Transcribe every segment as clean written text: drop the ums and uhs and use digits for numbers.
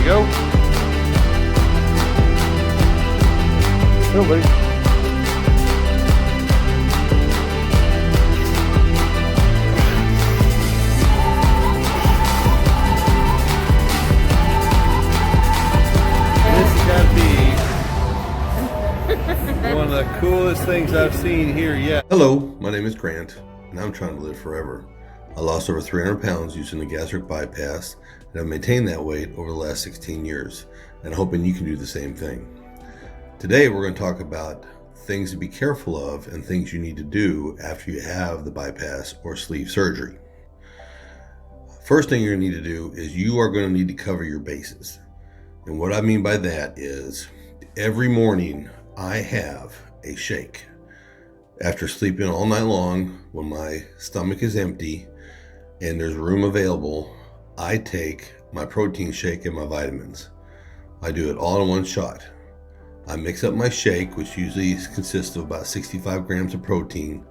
go. Go, buddy. This has got to be one of the coolest things I've seen here yet. Hello, my name is Grant, and I'm trying to live forever. I lost over 300 pounds using the gastric bypass, and I've maintained that weight over the last 16 years, and hoping you can do the same thing. Today, we're going to talk about things to be careful of and things you need to do after you have the bypass or sleeve surgery. First thing you're going to need to do is you are going to need to cover your bases. And what I mean by that is every morning I have a shake. After sleeping all night long, when my stomach is empty and there's room available, I take my protein shake and my vitamins. I do it all in one shot. I mix up my shake, which usually consists of about 65 grams of protein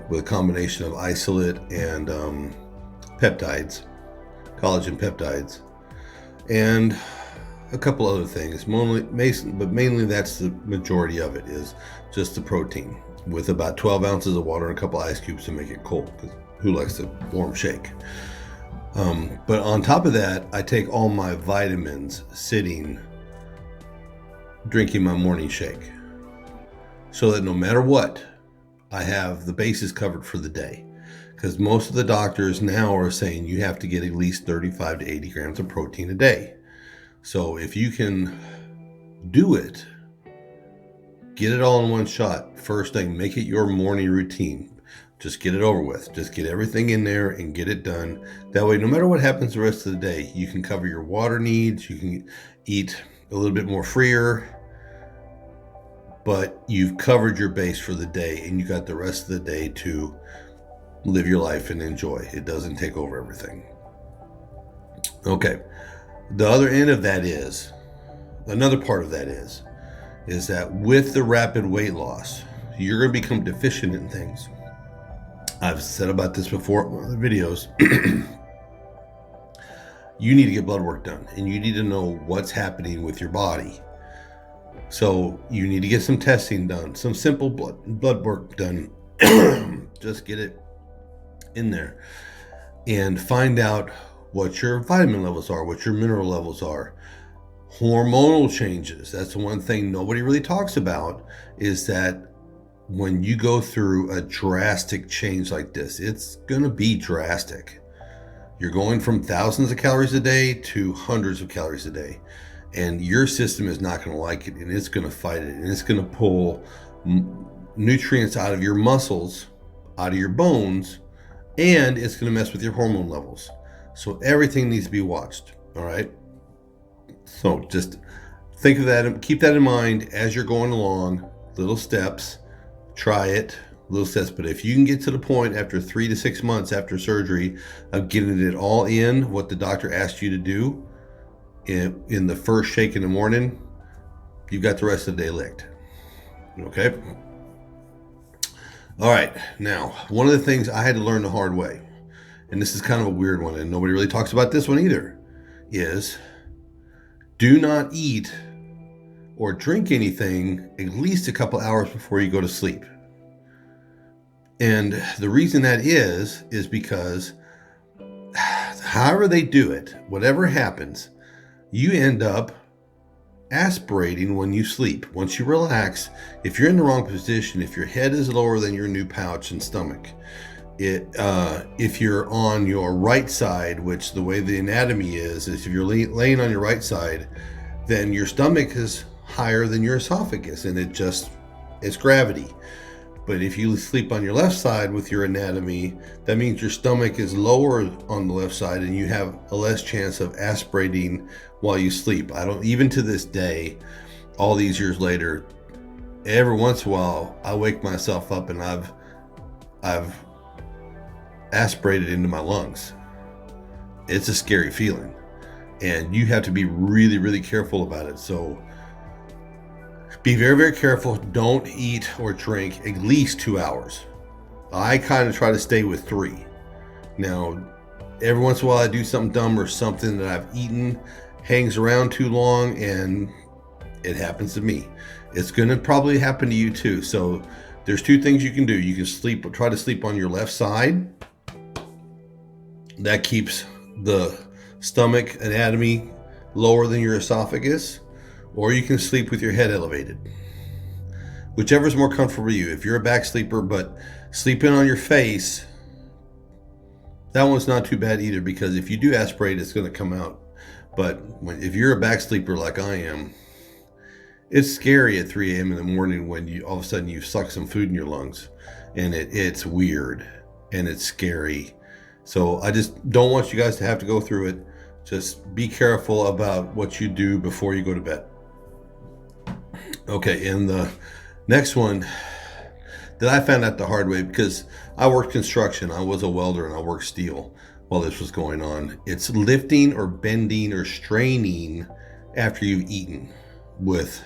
with a combination of isolate and peptides, collagen peptides, and a couple other things. But mainly that's the majority of it, is just the protein, with about 12 ounces of water and a couple ice cubes to make it cold, because who likes a warm shake? But on top of that, I take all my vitamins sitting, drinking my morning shake, so that no matter what, I have the bases covered for the day. Because most of the doctors now are saying you have to get at least 35 to 80 grams of protein a day. So if you can do it, get it all in one shot. First thing, make it your morning routine. Just get it over with. Just get everything in there and get it done. That way, no matter what happens the rest of the day, you can cover your water needs. You can eat a little bit more freer, but you've covered your base for the day, and you got the rest of the day to live your life and enjoy. It doesn't take over everything. Okay. The other end of that is, another part of that is that with the rapid weight loss, you're going to become deficient in things. I've said about this before in one of the videos. You need to get blood work done, and you need to know what's happening with your body. So you need to get some testing done, some simple blood work done. Just get it in there and find out what your vitamin levels are, what your mineral levels are. Hormonal changes. That's the one thing nobody really talks about, is that when you go through a drastic change like this, it's going to be drastic. You're going from thousands of calories a day to hundreds of calories a day. And your system is not going to like it, and it's going to fight it, and it's going to pull nutrients out of your muscles, out of your bones, and it's going to mess with your hormone levels. So everything needs to be watched. All right. So just think of that, keep that in mind as you're going along. Little steps, try it, little steps. But if you can get to the point after 3 to 6 months after surgery of getting it all in, what the doctor asked you to do in the first shake in the morning, you've got the rest of the day licked. Okay. All right. Now, one of the things I had to learn the hard way, and this is kind of a weird one, and nobody really talks about this one either, is do not eat or drink anything at least a couple hours before you go to sleep. And the reason that is because however they do it, whatever happens, you end up aspirating when you sleep. Once you relax, if you're in the wrong position, if your head is lower than your new pouch and stomach, if you're on your right side, which the way the anatomy is if you're laying on your right side, then your stomach is higher than your esophagus, and it's gravity. But if you sleep on your left side with your anatomy, that means your stomach is lower on the left side, and you have a less chance of aspirating while you sleep. Even to this day, all these years later, every once in a while, I wake myself up and I've aspirated into my lungs. It's a scary feeling, and you have to be really, really careful about it. So be very, very careful. Don't eat or drink at least 2 hours. I kind of try to stay with 3. Now, every once in a while I do something dumb or something that I've eaten hangs around too long, and it happens to me. It's going to probably happen to you too. So there's two things you can do. You can try to sleep on your left side. That keeps the stomach anatomy lower than your esophagus. Or you can sleep with your head elevated. Whichever is more comfortable for you. If you're a back sleeper, but sleeping on your face, that one's not too bad either, because if you do aspirate, it's going to come out. But if you're a back sleeper like I am, it's scary at 3 a.m. in the morning when you all of a sudden you suck some food in your lungs, and it's weird and it's scary. So I just don't want you guys to have to go through it. Just be careful about what you do before you go to bed. Okay, and the next one that I found out the hard way, because I worked construction, I was a welder, and I worked steel while this was going on. It's lifting or bending or straining after you've eaten with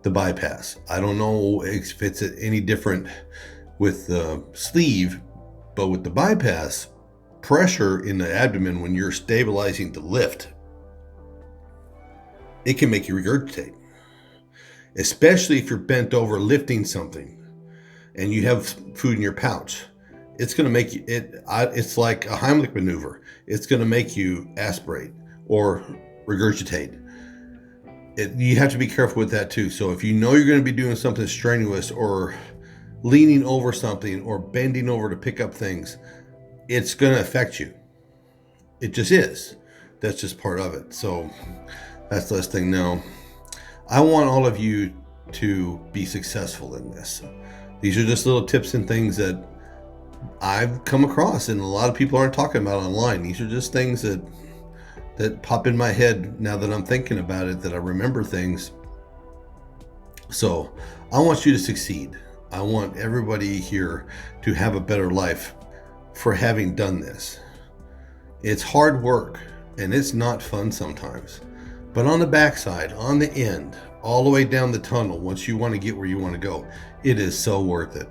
the bypass. I don't know if it's any different with the sleeve, but with the bypass, pressure in the abdomen when you're stabilizing the lift, it can make you regurgitate. Especially if you're bent over lifting something and you have food in your pouch. It's going to make you, it's like a Heimlich maneuver. It's going to make you aspirate or regurgitate. You have to be careful with that too. So if you know you're going to be doing something strenuous or leaning over something or bending over to pick up things, it's going to affect you. It just is. That's just part of it. So that's the last thing. Now, I want all of you to be successful in this. These are just little tips and things that I've come across and a lot of people aren't talking about online. These are just things that pop in my head now that I'm thinking about it, that I remember things. So I want you to succeed. I want everybody here to have a better life for having done this. It's hard work and it's not fun sometimes. But on the backside, on the end, all the way down the tunnel, once you want to get where you want to go, it is so worth it.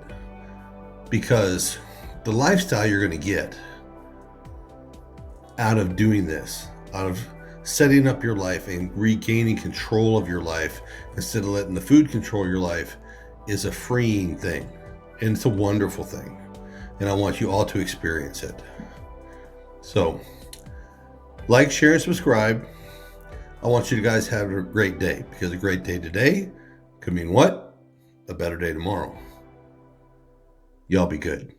Because the lifestyle you're going to get out of doing this, out of setting up your life and regaining control of your life instead of letting the food control your life, is a freeing thing. And it's a wonderful thing. And I want you all to experience it. So, like, share, and subscribe. I want you guys to have a great day, because a great day today could mean what? A better day tomorrow. Y'all be good.